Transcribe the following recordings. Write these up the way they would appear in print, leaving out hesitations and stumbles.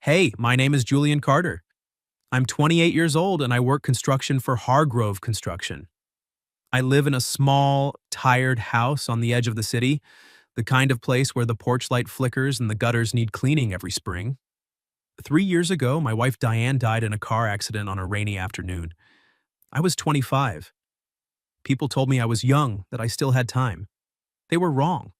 Hey, my name is Julian Carter. I'm 28 years old and I work construction for Hargrove Construction. I live in a small, tired house on the edge of the city, the kind of place where the porch light flickers and the gutters need cleaning every spring. 3 years ago, my wife Diane died in a car accident on a rainy afternoon. I was 25. People told me I was young, that I still had time. They were wrong.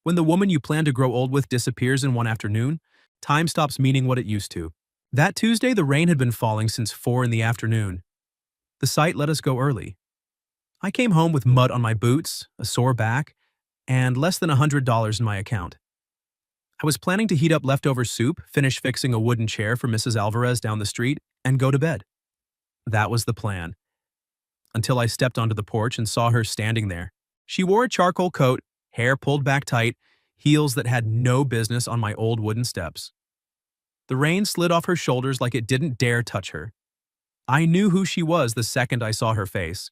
When the woman you plan to grow old with disappears in one afternoon, time stops meaning what it used to. That Tuesday, the rain had been falling since 4 in the afternoon. The site let us go early. I came home with mud on my boots, a sore back, and less than $100 in my account. I was planning to heat up leftover soup, finish fixing a wooden chair for Mrs. Alvarez down the street, and go to bed. That was the plan. Until I stepped onto the porch and saw her standing there. She wore a charcoal coat, hair pulled back tight, heels that had no business on my old wooden steps. The rain slid off her shoulders like it didn't dare touch her. I knew who she was the second I saw her face.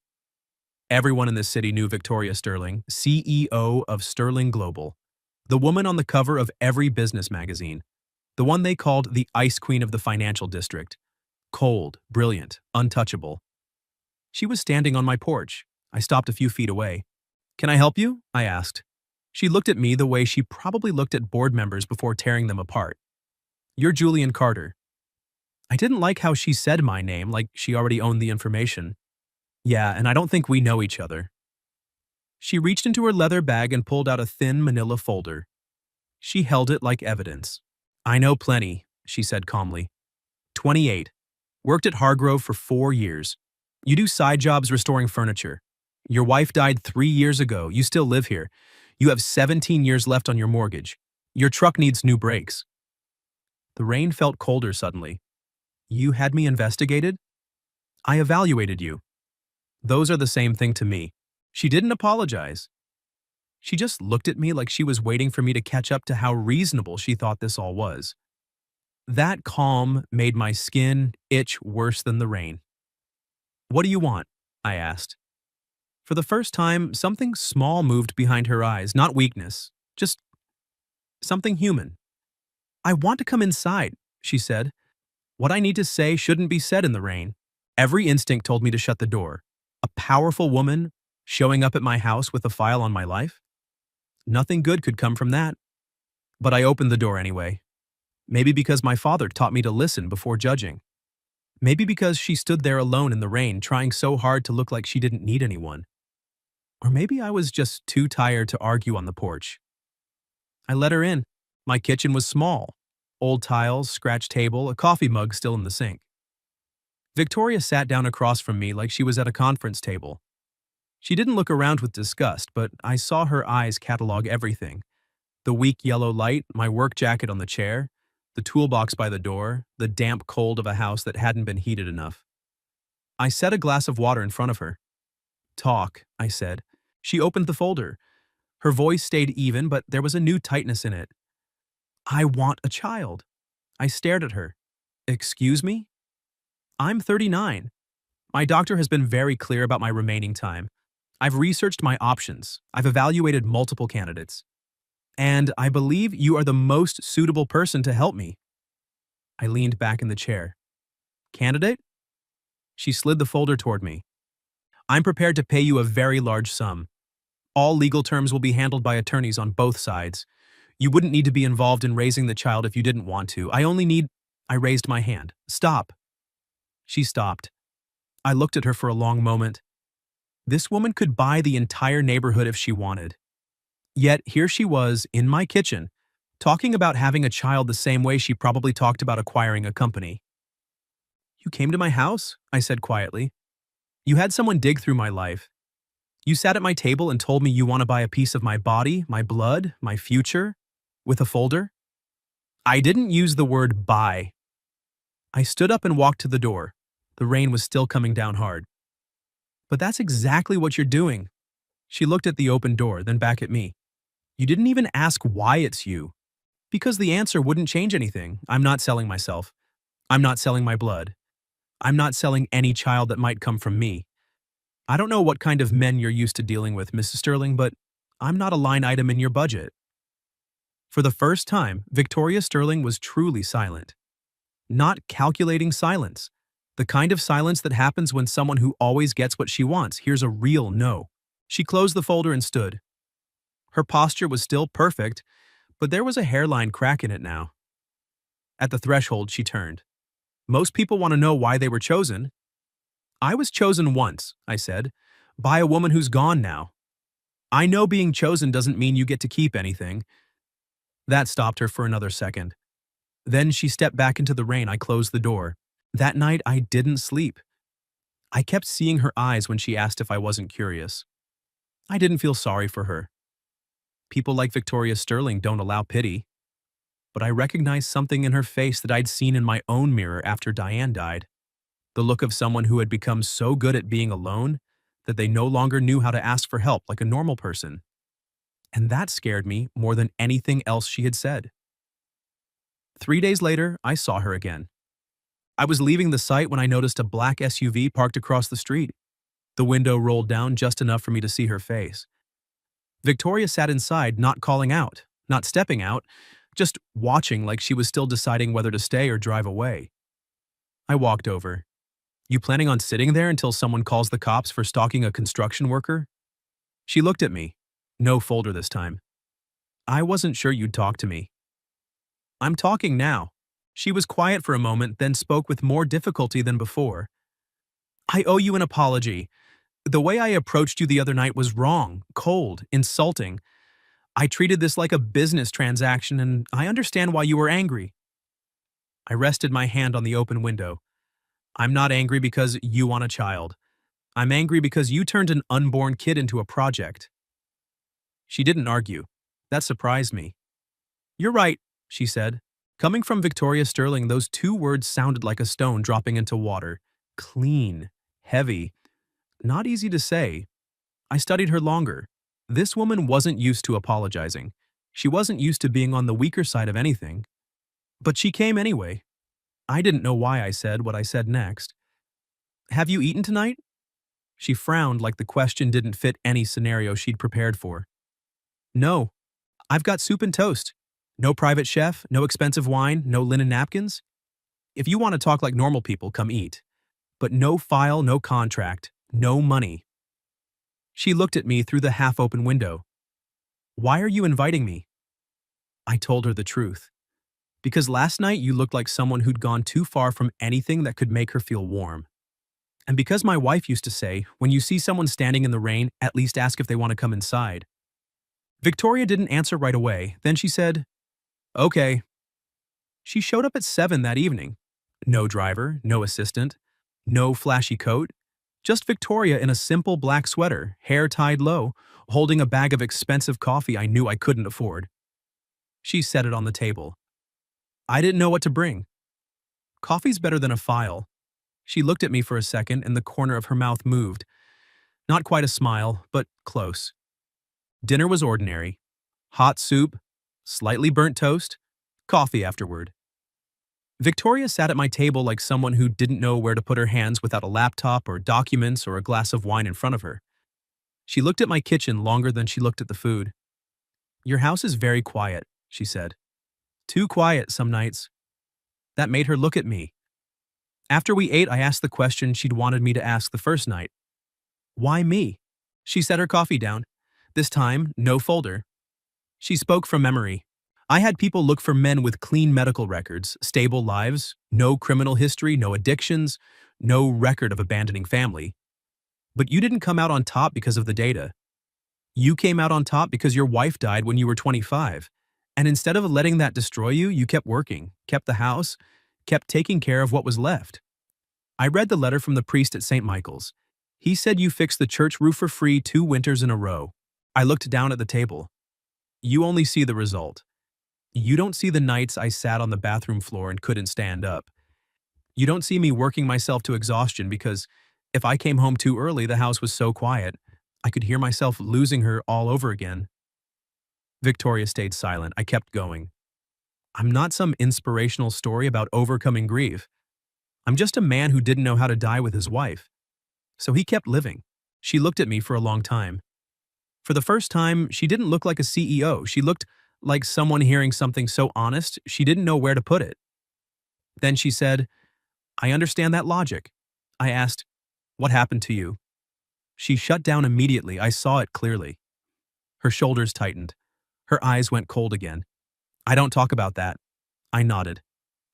Everyone in this city knew Victoria Sterling, CEO of Sterling Global, the woman on the cover of every business magazine, the one they called the Ice Queen of the financial district. Cold, brilliant, untouchable. She was standing on my porch. I stopped a few feet away. "Can I help you?" I asked. She looked at me the way she probably looked at board members before tearing them apart. "You're Julian Carter." I didn't like how she said my name, like she already owned the information. "Yeah, and I don't think we know each other." She reached into her leather bag and pulled out a thin manila folder. She held it like evidence. "I know plenty," she said calmly. 28. Worked at Hargrove for 4 years. You do side jobs restoring furniture. Your wife died 3 years ago. You still live here. You have 17 years left on your mortgage. Your truck needs new brakes." The rain felt colder suddenly. "You had me investigated?" "I evaluated you." "Those are the same thing to me." She didn't apologize. She just looked at me like she was waiting for me to catch up to how reasonable she thought this all was. That calm made my skin itch worse than the rain. "What do you want?" I asked. For the first time, something small moved behind her eyes, not weakness, just something human. "I want to come inside," she said. What I need to say shouldn't be said in the rain. Every instinct told me to shut the door. A powerful woman showing up at my house with a file on my life? Nothing good could come from that. But I opened the door anyway. Maybe because my father taught me to listen before judging. Maybe because she stood there alone in the rain, trying so hard to look like she didn't need anyone. Or maybe I was just too tired to argue on the porch. I let her in. My kitchen was small. Old tiles, scratched table, a coffee mug still in the sink. Victoria sat down across from me like she was at a conference table. She didn't look around with disgust, but I saw her eyes catalog everything. The weak yellow light, my work jacket on the chair, the toolbox by the door, the damp cold of a house that hadn't been heated enough. I set a glass of water in front of her. "Talk," I said. She opened the folder. Her voice stayed even, but there was a new tightness in it. "I want a child." I stared at her. "Excuse me?" "I'm 39. My doctor has been very clear about my remaining time. I've researched my options. I've evaluated multiple candidates. And I believe you are the most suitable person to help me." I leaned back in the chair. "Candidate?" She slid the folder toward me. "I'm prepared to pay you a very large sum. All legal terms will be handled by attorneys on both sides. You wouldn't need to be involved in raising the child if you didn't want to. I only need—" I raised my hand. "Stop." She stopped. I looked at her for a long moment. This woman could buy the entire neighborhood if she wanted. Yet here she was, in my kitchen, talking about having a child the same way she probably talked about acquiring a company. "You came to my house?" I said quietly. "You had someone dig through my life. You sat at my table and told me you want to buy a piece of my body, my blood, my future, with a folder?" I didn't use the word buy. I stood up and walked to the door. The rain was still coming down hard. "But that's exactly what you're doing." She looked at the open door, then back at me. "You didn't even ask why it's you." Because the answer wouldn't change anything. I'm not selling myself. I'm not selling my blood. I'm not selling any child that might come from me. I don't know what kind of men you're used to dealing with, Mrs. Sterling, but I'm not a line item in your budget. For the first time, Victoria Sterling was truly silent. Not calculating silence. The kind of silence that happens when someone who always gets what she wants hears a real no. She closed the folder and stood. Her posture was still perfect, but there was a hairline crack in it now. At the threshold, she turned. Most people want to know why they were chosen. I was chosen once, I said, by a woman who's gone now. I know being chosen doesn't mean you get to keep anything. That stopped her for another second. Then she stepped back into the rain. I closed the door. That night, I didn't sleep. I kept seeing her eyes when she asked if I wasn't curious. I didn't feel sorry for her. People like Victoria Sterling don't allow pity. But I recognized something in her face that I'd seen in my own mirror after Diane died. The look of someone who had become so good at being alone that they no longer knew how to ask for help like a normal person. And that scared me more than anything else she had said. 3 days later, I saw her again. I was leaving the site when I noticed a black SUV parked across the street. The window rolled down just enough for me to see her face. Victoria sat inside, not calling out, not stepping out, just watching like she was still deciding whether to stay or drive away. I walked over. You planning on sitting there until someone calls the cops for stalking a construction worker? She looked at me. No folder this time. I wasn't sure you'd talk to me. I'm talking now. She was quiet for a moment, then spoke with more difficulty than before. I owe you an apology. The way I approached you the other night was wrong, cold, insulting. I treated this like a business transaction, and I understand why you were angry. I rested my hand on the open window. I'm not angry because you want a child. I'm angry because you turned an unborn kid into a project. She didn't argue. That surprised me. You're right, she said. Coming from Victoria Sterling, those two words sounded like a stone dropping into water. Clean, heavy, not easy to say. I studied her longer. This woman wasn't used to apologizing. She wasn't used to being on the weaker side of anything. But she came anyway. I didn't know why I said what I said next. Have you eaten tonight? She frowned like the question didn't fit any scenario she'd prepared for. No. I've got soup and toast. No private chef, no expensive wine, no linen napkins. If you want to talk like normal people, come eat. But no file, no contract, no money. She looked at me through the half-open window. Why are you inviting me? I told her the truth. Because last night you looked like someone who'd gone too far from anything that could make her feel warm. And because my wife used to say, when you see someone standing in the rain, at least ask if they want to come inside. Victoria didn't answer right away. Then she said, okay. She showed up at 7 that evening. No driver, no assistant, no flashy coat. Just Victoria in a simple black sweater, hair tied low, holding a bag of expensive coffee I knew I couldn't afford. She set it on the table. I didn't know what to bring. Coffee's better than a file. She looked at me for a second and the corner of her mouth moved. Not quite a smile, but close. Dinner was ordinary. Hot soup, slightly burnt toast, coffee afterward. Victoria sat at my table like someone who didn't know where to put her hands without a laptop or documents or a glass of wine in front of her. She looked at my kitchen longer than she looked at the food. Your house is very quiet, she said. Too quiet some nights. That made her look at me. After we ate, I asked the question she'd wanted me to ask the first night. Why me? She set her coffee down. This time, no folder. She spoke from memory. I had people look for men with clean medical records, stable lives, no criminal history, no addictions, no record of abandoning family. But you didn't come out on top because of the data. You came out on top because your wife died when you were 25. And instead of letting that destroy you, you kept working, kept the house, kept taking care of what was left. I read the letter from the priest at St. Michael's. He said you fixed the church roof for free 2 winters in a row. I looked down at the table. You only see the result. You don't see the nights I sat on the bathroom floor and couldn't stand up. You don't see me working myself to exhaustion because if I came home too early, the house was so quiet, I could hear myself losing her all over again. Victoria stayed silent. I kept going. I'm not some inspirational story about overcoming grief. I'm just a man who didn't know how to die with his wife. So he kept living. She looked at me for a long time. For the first time, she didn't look like a CEO. She looked like someone hearing something so honest she didn't know where to put it. Then she said, "I understand that logic." I asked, "What happened to you?" She shut down immediately. I saw it clearly. Her shoulders tightened. Her eyes went cold again. "I don't talk about that." I nodded.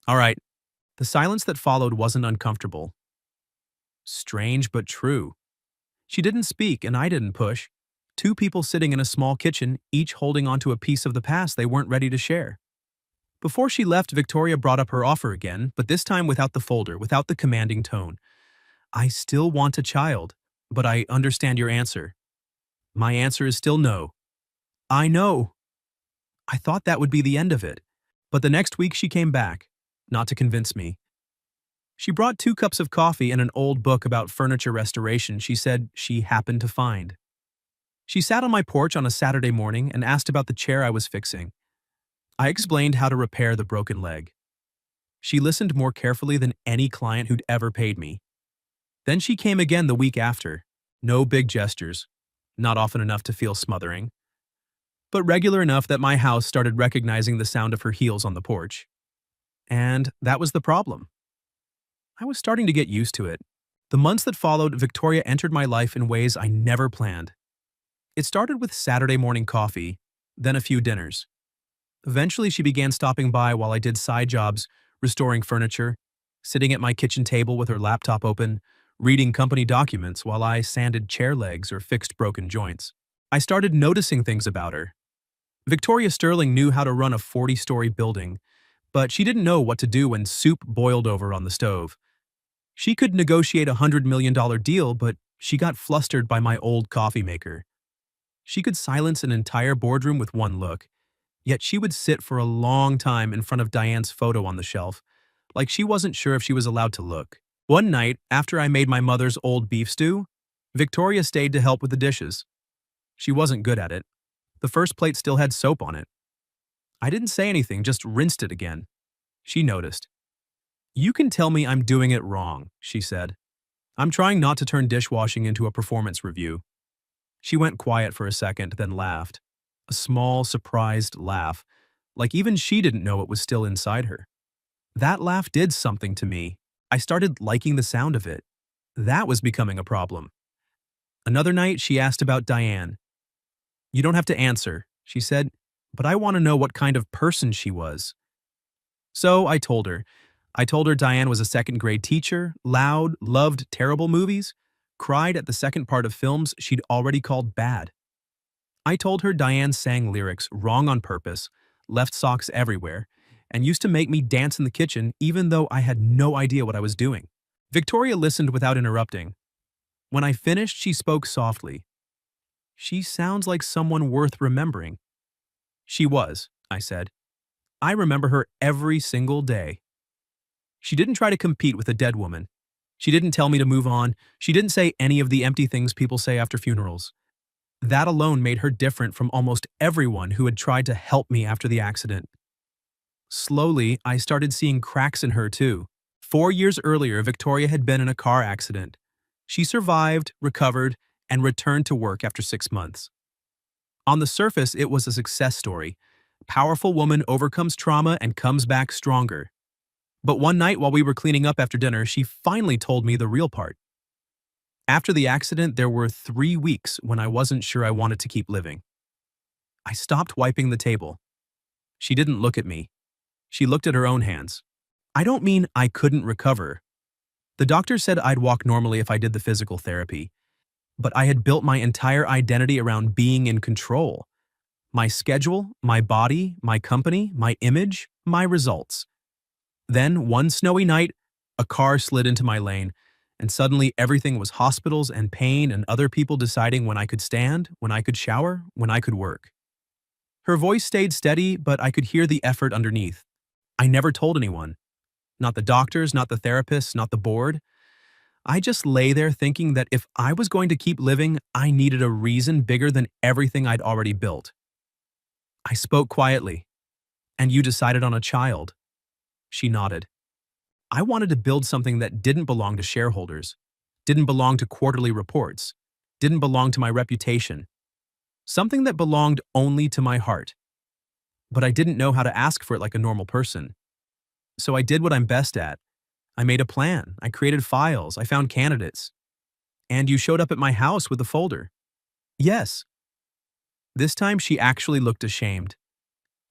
"All right." The silence that followed wasn't uncomfortable. Strange but true. She didn't speak and I didn't push. Two people sitting in a small kitchen, each holding onto a piece of the past they weren't ready to share. Before she left, Victoria brought up her offer again, but this time without the folder, without the commanding tone. "I still want a child, but I understand your answer." "My answer is still no." "I know." I thought that would be the end of it. But the next week she came back, not to convince me. She brought 2 cups of coffee and an old book about furniture restoration she said she happened to find. She sat on my porch on a Saturday morning and asked about the chair I was fixing. I explained how to repair the broken leg. She listened more carefully than any client who'd ever paid me. Then she came again the week after. No big gestures, not often enough to feel smothering, but regular enough that my house started recognizing the sound of her heels on the porch. And that was the problem. I was starting to get used to it. The months that followed, Victoria entered my life in ways I never planned. It started with Saturday morning coffee, then a few dinners. Eventually, she began stopping by while I did side jobs, restoring furniture, sitting at my kitchen table with her laptop open, reading company documents while I sanded chair legs or fixed broken joints. I started noticing things about her. Victoria Sterling knew how to run a 40-story building, but she didn't know what to do when soup boiled over on the stove. She could negotiate $100 million deal, but she got flustered by my old coffee maker. She could silence an entire boardroom with one look, yet she would sit for a long time in front of Diane's photo on the shelf, like she wasn't sure if she was allowed to look. One night, after I made my mother's old beef stew, Victoria stayed to help with the dishes. She wasn't good at it. The first plate still had soap on it. I didn't say anything, just rinsed it again. She noticed. "You can tell me I'm doing it wrong," she said. "I'm trying not to turn dishwashing into a performance review." She went quiet for a second, then laughed. A small, surprised laugh, like even she didn't know it was still inside her. That laugh did something to me. I started liking the sound of it. That was becoming a problem. Another night, she asked about Diane. "You don't have to answer," she said, "but I want to know what kind of person she was." So I told her. I told her Diane was a second-grade teacher, loud, loved terrible movies, cried at the second part of films she'd already called bad. I told her Diane sang lyrics wrong on purpose, left socks everywhere, and used to make me dance in the kitchen even though I had no idea what I was doing. Victoria listened without interrupting. When I finished, she spoke softly. "She sounds like someone worth remembering." "She was," I said. "I remember her every single day." She didn't try to compete with a dead woman. She didn't tell me to move on. She didn't say any of the empty things people say after funerals. That alone made her different from almost everyone who had tried to help me after the accident. Slowly, I started seeing cracks in her too. 4 years earlier, Victoria had been in a car accident. She survived, recovered, and returned to work after 6 months. On the surface, it was a success story. Powerful woman overcomes trauma and comes back stronger. But one night while we were cleaning up after dinner, she finally told me the real part. After the accident, there were 3 weeks when I wasn't sure I wanted to keep living. I stopped wiping the table. She didn't look at me. She looked at her own hands. I don't mean I couldn't recover. The doctor said I'd walk normally if I did the physical therapy. But I had built my entire identity around being in control. My schedule, my body, my company, my image, my results. Then, one snowy night, a car slid into my lane, and suddenly everything was hospitals and pain and other people deciding when I could stand, when I could shower, when I could work. Her voice stayed steady, but I could hear the effort underneath. I never told anyone. Not the doctors, not the therapists, not the board. I just lay there thinking that if I was going to keep living, I needed a reason bigger than everything I'd already built. I spoke quietly. "And you decided on a child." She nodded. "I wanted to build something that didn't belong to shareholders, didn't belong to quarterly reports, didn't belong to my reputation. Something that belonged only to my heart." but I didn't know how to ask for it like a normal person. So I did what I'm best at. I made a plan, I created files, I found candidates. And you showed up at my house with a folder. Yes. This time she actually looked ashamed.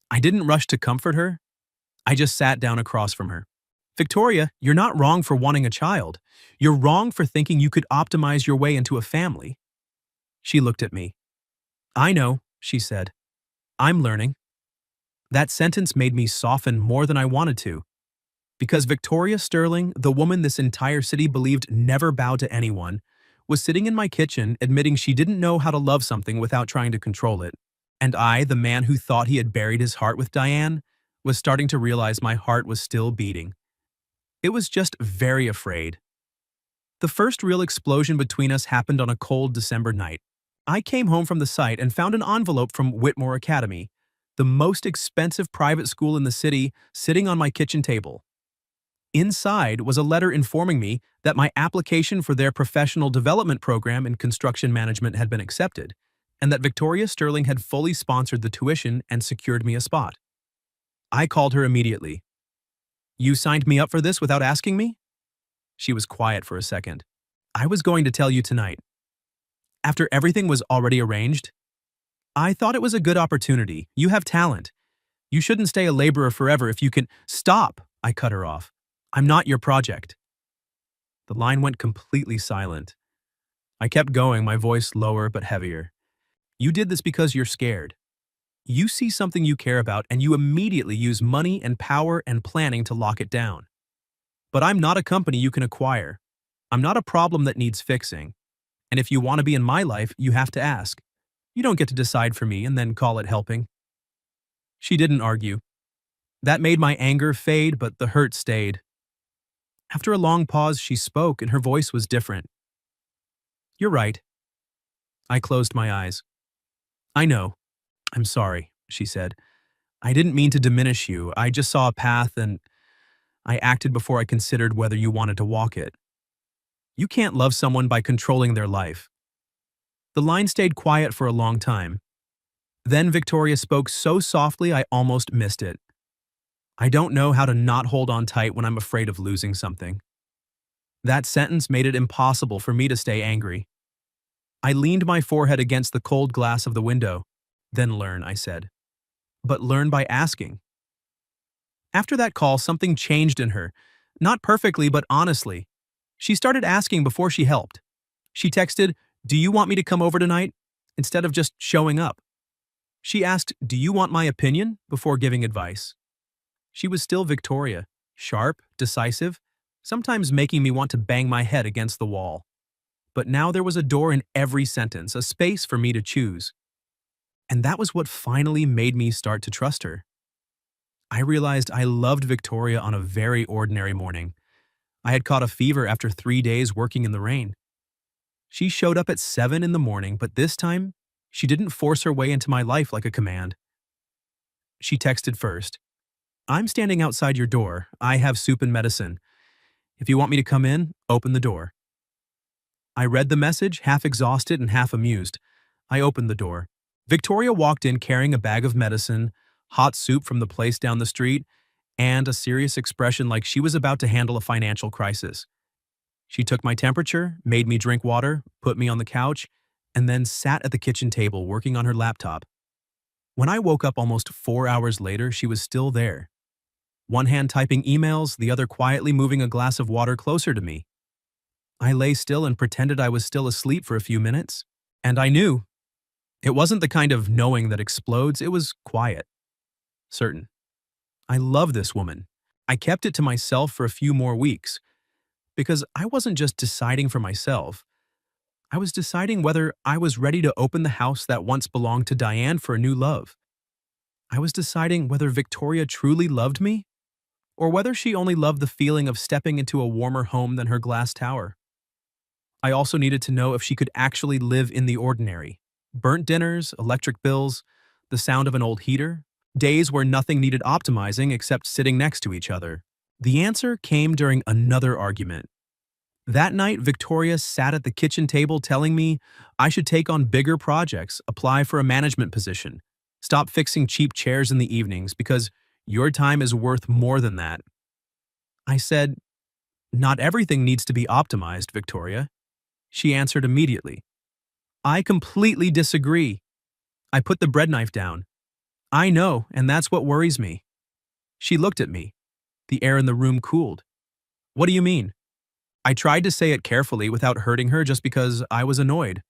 I didn't rush to comfort her. I just sat down across from her. Victoria, you're not wrong for wanting a child. You're wrong for thinking you could optimize your way into a family. She looked at me. I know, she said. I'm learning. That sentence made me soften more than I wanted to. Because Victoria Sterling, the woman this entire city believed never bowed to anyone, was sitting in my kitchen admitting she didn't know how to love something without trying to control it. And I, the man who thought he had buried his heart with Diane, was starting to realize my heart was still beating. It was just very afraid. The first real explosion between us happened on a cold December night. I came home from the site and found an envelope from Whitmore Academy, the most expensive private school in the city, sitting on my kitchen table. Inside was a letter informing me that my application for their professional development program in construction management had been accepted, and that Victoria Sterling had fully sponsored the tuition and secured me a spot. I called her immediately. You signed me up for this without asking me? She was quiet for a second. I was going to tell you tonight. After everything was already arranged, I thought it was a good opportunity. You have talent. You shouldn't stay a laborer forever if you can— Stop! I cut her off. I'm not your project. The line went completely silent. I kept going, my voice lower but heavier. You did this because you're scared. You see something you care about and you immediately use money and power and planning to lock it down. But I'm not a company you can acquire. I'm not a problem that needs fixing. And if you want to be in my life, you have to ask. You don't get to decide for me and then call it helping. She didn't argue. That made my anger fade, but the hurt stayed. After a long pause, she spoke and her voice was different. You're right. I closed my eyes. I know. I'm sorry, she said. I didn't mean to diminish you. I just saw a path and I acted before I considered whether you wanted to walk it. You can't love someone by controlling their life. The line stayed quiet for a long time. Then Victoria spoke so softly I almost missed it. I don't know how to not hold on tight when I'm afraid of losing something. That sentence made it impossible for me to stay angry. I leaned my forehead against the cold glass of the window. Then learn, I said. But learn by asking. After that call, something changed in her. Not perfectly, but honestly. She started asking before she helped. She texted, "Do you want me to come over tonight?" instead of just showing up. She asked, "Do you want my opinion?" before giving advice. She was still Victoria, sharp, decisive, sometimes making me want to bang my head against the wall. But now there was a door in every sentence, a space for me to choose. And that was what finally made me start to trust her. I realized I loved Victoria on a very ordinary morning. I had caught a fever after 3 days working in the rain. She showed up at 7 in the morning, but this time, she didn't force her way into my life like a command. She texted first. I'm standing outside your door. I have soup and medicine. If you want me to come in, open the door. I read the message, half exhausted and half amused. I opened the door. Victoria walked in carrying a bag of medicine, hot soup from the place down the street, and a serious expression like she was about to handle a financial crisis. She took my temperature, made me drink water, put me on the couch, and then sat at the kitchen table working on her laptop. When I woke up almost 4 hours later, she was still there. One hand typing emails, the other quietly moving a glass of water closer to me. I lay still and pretended I was still asleep for a few minutes. And I knew. It wasn't the kind of knowing that explodes, it was quiet. Certain. I love this woman. I kept it to myself for a few more weeks. Because I wasn't just deciding for myself. I was deciding whether I was ready to open the house that once belonged to Diane for a new love. I was deciding whether Victoria truly loved me, or whether she only loved the feeling of stepping into a warmer home than her glass tower. I also needed to know if she could actually live in the ordinary. Burnt dinners, electric bills, the sound of an old heater, days where nothing needed optimizing except sitting next to each other. The answer came during another argument. That night, Victoria sat at the kitchen table telling me I should take on bigger projects, apply for a management position, Stop fixing cheap chairs in the evenings because your time is worth more than that. I said, not everything needs to be optimized, Victoria. She answered immediately. I completely disagree. I put the bread knife down. I know, and that's what worries me. She looked at me. The air in the room cooled. What do you mean? I tried to say it carefully without hurting her just because I was annoyed.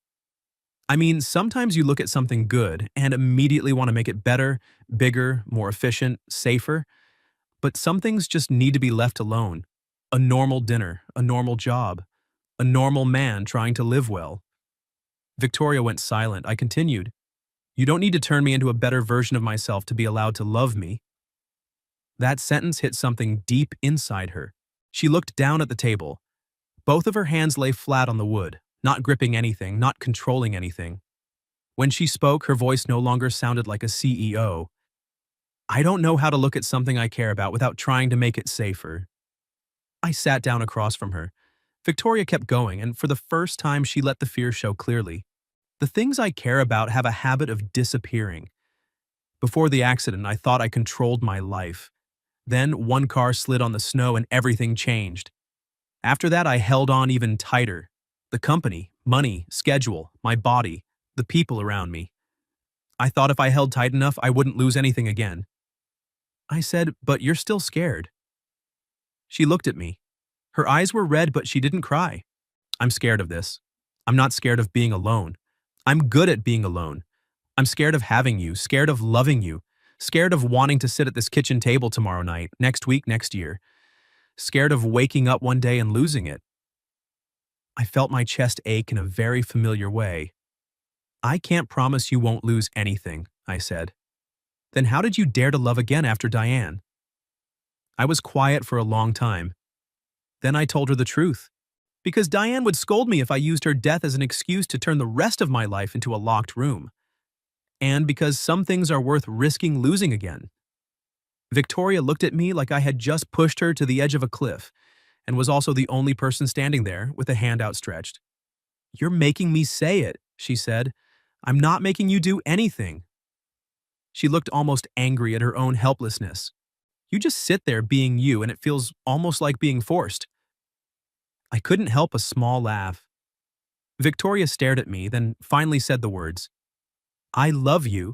I mean, sometimes you look at something good and immediately want to make it better, bigger, more efficient, safer, but some things just need to be left alone. A normal dinner, a normal job, a normal man trying to live well. Victoria went silent. I continued. You don't need to turn me into a better version of myself to be allowed to love me. That sentence hit something deep inside her. She looked down at the table. Both of her hands lay flat on the wood, not gripping anything, not controlling anything. When she spoke, her voice no longer sounded like a CEO. I don't know how to look at something I care about without trying to make it safer. I sat down across from her. Victoria kept going, and for the first time she let the fear show clearly. The things I care about have a habit of disappearing. Before the accident, I thought I controlled my life. Then one car slid on the snow and everything changed. After that, I held on even tighter. The company, money, schedule, my body, the people around me. I thought if I held tight enough, I wouldn't lose anything again. I said, but you're still scared. She looked at me. Her eyes were red, but she didn't cry. I'm scared of this. I'm not scared of being alone. I'm good at being alone. I'm scared of having you, scared of loving you, scared of wanting to sit at this kitchen table tomorrow night, next week, next year. Scared of waking up one day and losing it. I felt my chest ache in a very familiar way. I can't promise you won't lose anything, I said. Then how did you dare to love again after Diane? I was quiet for a long time. Then I told her the truth. Because Diane would scold me if I used her death as an excuse to turn the rest of my life into a locked room. And because some things are worth risking losing again. Victoria looked at me like I had just pushed her to the edge of a cliff, and was also the only person standing there with a hand outstretched. You're making me say it, she said. I'm not making you do anything. She looked almost angry at her own helplessness. You just sit there being you, and it feels almost like being forced. I couldn't help a small laugh. Victoria stared at me, then finally said the words, I love you.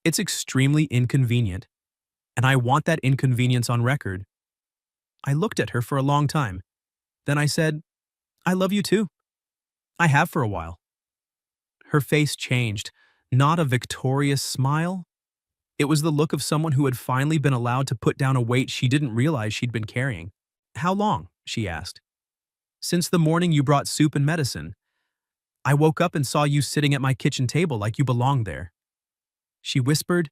It's extremely inconvenient, and I want that inconvenience on record. I looked at her for a long time. Then I said, I love you too. I have for a while. Her face changed, not a victorious smile. It was the look of someone who had finally been allowed to put down a weight she didn't realize she'd been carrying. How long? She asked. Since the morning you brought soup and medicine. I woke up and saw you sitting at my kitchen table like you belonged there. She whispered,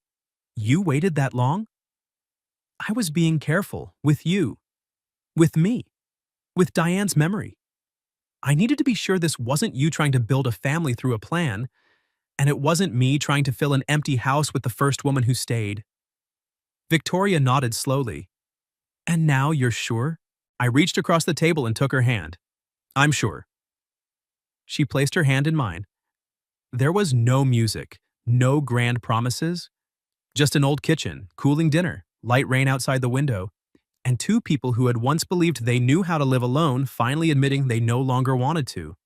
You waited that long? I was being careful, with you, with me, with Diane's memory. I needed to be sure this wasn't you trying to build a family through a plan, and it wasn't me trying to fill an empty house with the first woman who stayed. Victoria nodded slowly. And now you're sure? I reached across the table and took her hand. I'm sure. She placed her hand in mine. There was no music, no grand promises, just an old kitchen, cooling dinner, light rain outside the window, and two people who had once believed they knew how to live alone finally admitting they no longer wanted to.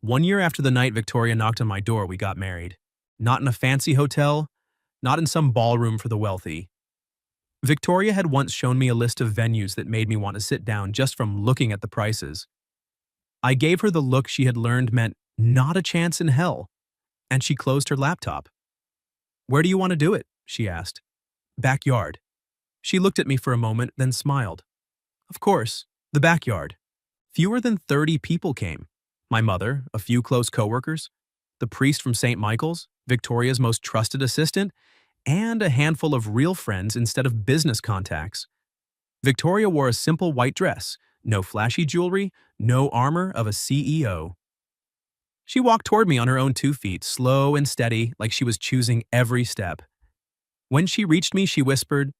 1 year after the night Victoria knocked on my door, we got married. Not in a fancy hotel, not in some ballroom for the wealthy. Victoria had once shown me a list of venues that made me want to sit down just from looking at the prices. I gave her the look she had learned meant not a chance in hell, and she closed her laptop. Where do you want to do it? She asked. Backyard. She looked at me for a moment, then smiled. Of course, the backyard. Fewer than 30 people came. My mother, a few close coworkers, the priest from St. Michael's, Victoria's most trusted assistant, and a handful of real friends instead of business contacts. Victoria wore a simple white dress, no flashy jewelry, no armor of a CEO. She walked toward me on her own 2 feet, slow and steady, like she was choosing every step. When she reached me, she whispered,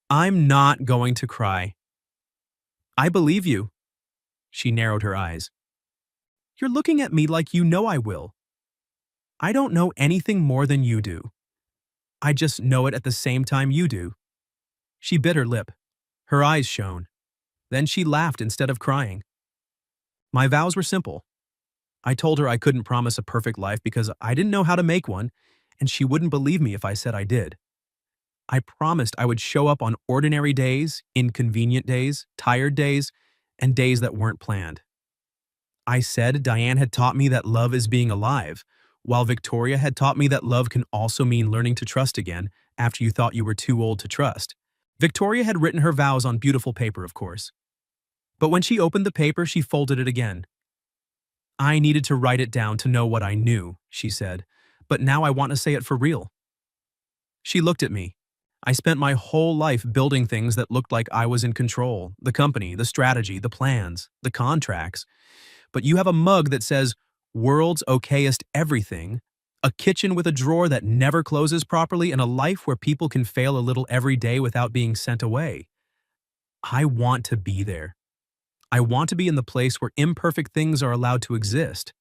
I'm not going to cry. I believe you. She narrowed her eyes. You're looking at me like you know I will. I don't know anything more than you do. I just know it at the same time you do." She bit her lip. Her eyes shone. Then she laughed instead of crying. My vows were simple. I told her I couldn't promise a perfect life because I didn't know how to make one, and she wouldn't believe me if I said I did. I promised I would show up on ordinary days, inconvenient days, tired days, and days that weren't planned. I said Diane had taught me that love is being alive, while Victoria had taught me that love can also mean learning to trust again after you thought you were too old to trust. Victoria had written her vows on beautiful paper, of course. But when she opened the paper, she folded it again. "I needed to write it down to know what I knew," she said, "but now I want to say it for real." She looked at me. I spent my whole life building things that looked like I was in control: the company, the strategy, the plans, the contracts. But you have a mug that says, "World's okayest everything," a kitchen with a drawer that never closes properly, and a life where people can fail a little every day without being sent away. I want to be there. I want to be in the place where imperfect things are allowed to exist.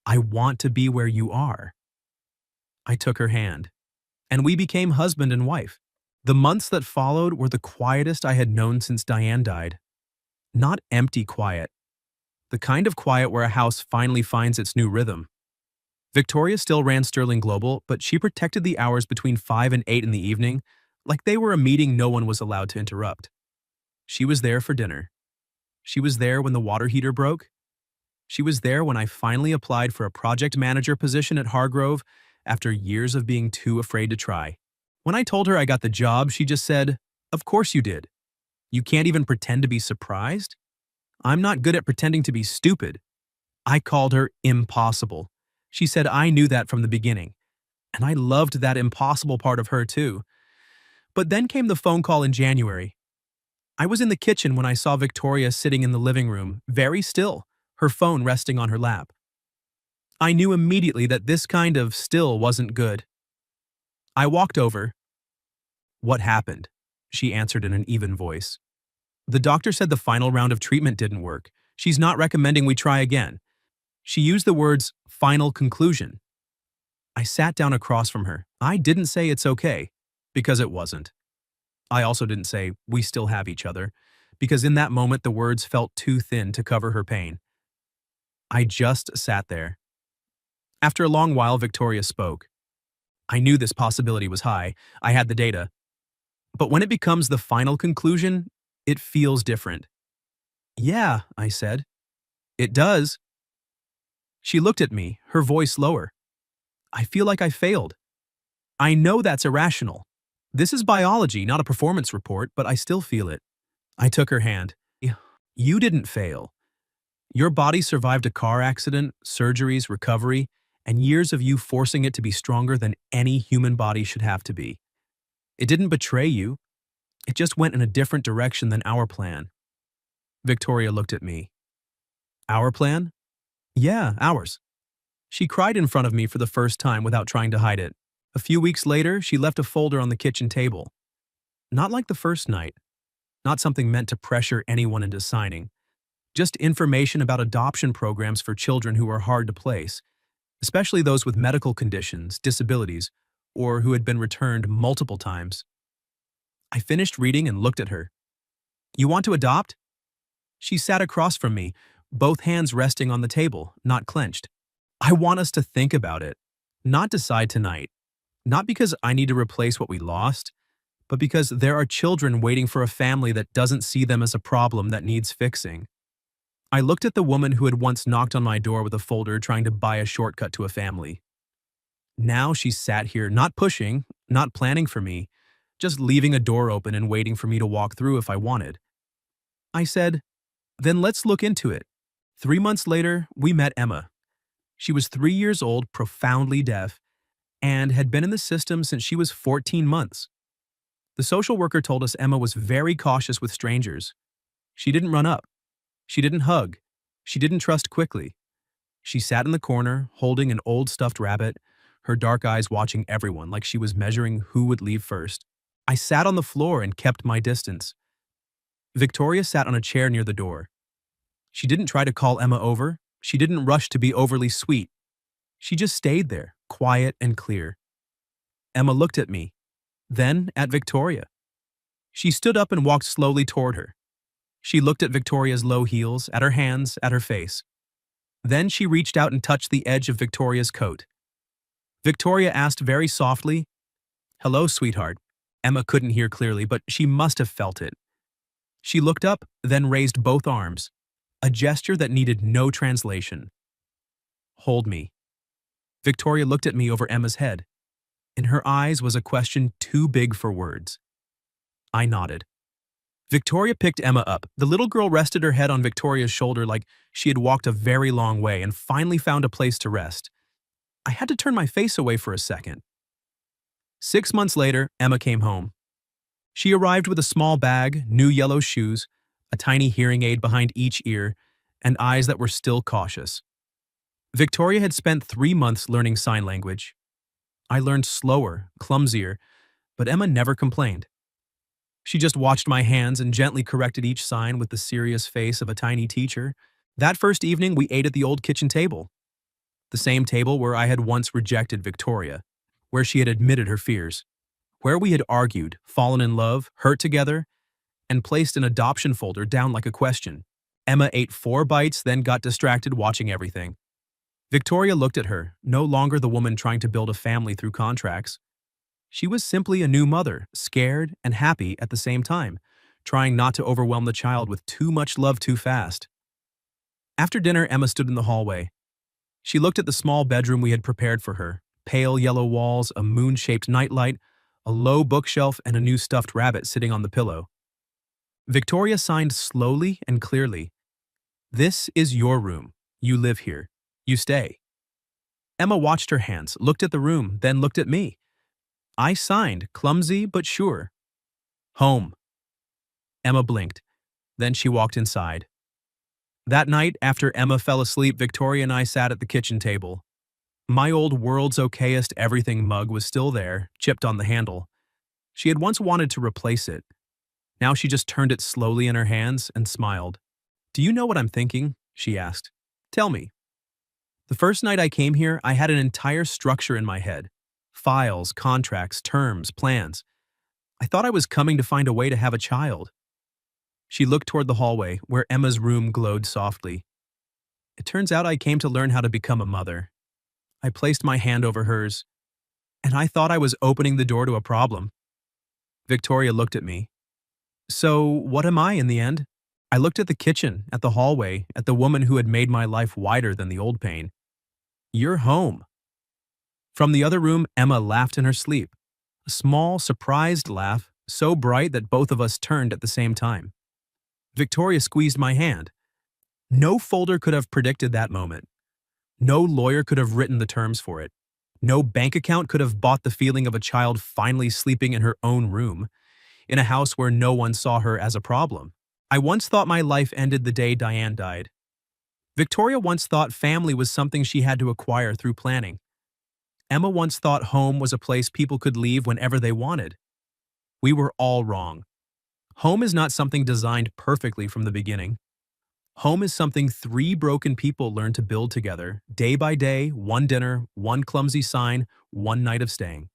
I want to be where you are. I took her hand, and we became husband and wife. The months that followed were the quietest I had known since Diane died. Not empty quiet, the kind of quiet where a house finally finds its new rhythm. Victoria still ran Sterling Global, but she protected the hours between 5 and 8 in the evening like they were a meeting no one was allowed to interrupt. She was there for dinner. She was there when the water heater broke. She was there when I finally applied for a project manager position at Hargrove after years of being too afraid to try. When I told her I got the job, she just said, "Of course you did. You can't even pretend to be surprised?" I'm not good at pretending to be stupid. I called her impossible. She said I knew that from the beginning, and I loved that impossible part of her too. But then came the phone call in January. I was in the kitchen when I saw Victoria sitting in the living room, very still, her phone resting on her lap. I knew immediately that this kind of still wasn't good. I walked over. "What happened?" she answered in an even voice. "The doctor said the final round of treatment didn't work. She's not recommending we try again." She used the words "final conclusion." I sat down across from her. I didn't say it's okay, because it wasn't. I also didn't say we still have each other, because in that moment the words felt too thin to cover her pain. I just sat there. After a long while, Victoria spoke. I knew this possibility was high. I had the data. But when it becomes the final conclusion, it feels different. "Yeah," I said. "It does." She looked at me, her voice lower. "I feel like I failed. I know that's irrational. This is biology, not a performance report, but I still feel it." I took her hand. "You didn't fail. Your body survived a car accident, surgeries, recovery, and years of you forcing it to be stronger than any human body should have to be. It didn't betray you. It just went in a different direction than our plan." Victoria looked at me. "Our plan?" "Yeah, ours." She cried in front of me for the first time without trying to hide it. A few weeks later, she left a folder on the kitchen table. Not like the first night. Not something meant to pressure anyone into signing. Just information about adoption programs for children who are hard to place, especially those with medical conditions, disabilities, or who had been returned multiple times. I finished reading and looked at her. "You want to adopt?" She sat across from me, both hands resting on the table, not clenched. "I want us to think about it, not decide tonight. Not because I need to replace what we lost, but because there are children waiting for a family that doesn't see them as a problem that needs fixing." I looked at the woman who had once knocked on my door with a folder trying to buy a shortcut to a family. Now she sat here, not pushing, not planning for me, just leaving a door open and waiting for me to walk through if I wanted. I said, "Then let's look into it." 3 months later, we met Emma. She was 3 years old, profoundly deaf, and had been in the system since she was 14 months. The social worker told us Emma was very cautious with strangers. She didn't run up. She didn't hug. She didn't trust quickly. She sat in the corner, holding an old stuffed rabbit, her dark eyes watching everyone like she was measuring who would leave first. I sat on the floor and kept my distance. Victoria sat on a chair near the door. She didn't try to call Emma over. She didn't rush to be overly sweet. She just stayed there, quiet and clear. Emma looked at me, then at Victoria. She stood up and walked slowly toward her. She looked at Victoria's low heels, at her hands, at her face. Then she reached out and touched the edge of Victoria's coat. Victoria asked very softly, "Hello, sweetheart." Emma couldn't hear clearly, but she must have felt it. She looked up, then raised both arms, a gesture that needed no translation. "Hold me." Victoria looked at me over Emma's head. In her eyes was a question too big for words. I nodded. Victoria picked Emma up. The little girl rested her head on Victoria's shoulder like she had walked a very long way and finally found a place to rest. I had to turn my face away for a second. 6 months later, Emma came home. She arrived with a small bag, new yellow shoes, a tiny hearing aid behind each ear, and eyes that were still cautious. Victoria had spent 3 months learning sign language. I learned slower, clumsier, but Emma never complained. She just watched my hands and gently corrected each sign with the serious face of a tiny teacher. That first evening, we ate at the old kitchen table. The same table where I had once rejected Victoria, where she had admitted her fears, where we had argued, fallen in love, hurt together, and placed an adoption folder down like a question. Emma ate 4 bites, then got distracted watching everything. Victoria looked at her, no longer the woman trying to build a family through contracts. She was simply a new mother, scared and happy at the same time, trying not to overwhelm the child with too much love too fast. After dinner, Emma stood in the hallway. She looked at the small bedroom we had prepared for her, pale yellow walls, a moon-shaped nightlight, a low bookshelf, and a new stuffed rabbit sitting on the pillow. Victoria signed slowly and clearly. "This is your room. You live here. You stay." Emma watched her hands, looked at the room, then looked at me. I signed, clumsy but sure. "Home." Emma blinked. Then she walked inside. That night, after Emma fell asleep, Victoria and I sat at the kitchen table. My old World's Okayest Everything mug was still there, chipped on the handle. She had once wanted to replace it. Now she just turned it slowly in her hands and smiled. "Do you know what I'm thinking?" she asked. "Tell me." The first night I came here, I had an entire structure in my head. Files, contracts, terms, plans. I thought I was coming to find a way to have a child. She looked toward the hallway, where Emma's room glowed softly. It turns out I came to learn how to become a mother. I placed my hand over hers, and I thought I was opening the door to a problem. Victoria looked at me. "So, what am I in the end?" I looked at the kitchen, at the hallway, at the woman who had made my life wider than the old pain. "You're home." From the other room, Emma laughed in her sleep. A small, surprised laugh, so bright that both of us turned at the same time. Victoria squeezed my hand. No folder could have predicted that moment. No lawyer could have written the terms for it. No bank account could have bought the feeling of a child finally sleeping in her own room, in a house where no one saw her as a problem. I once thought my life ended the day Diane died. Victoria once thought family was something she had to acquire through planning. Emma once thought home was a place people could leave whenever they wanted. We were all wrong. Home is not something designed perfectly from the beginning. Home is something 3 broken people learn to build together, day by day, one dinner, one clumsy sign, one night of staying.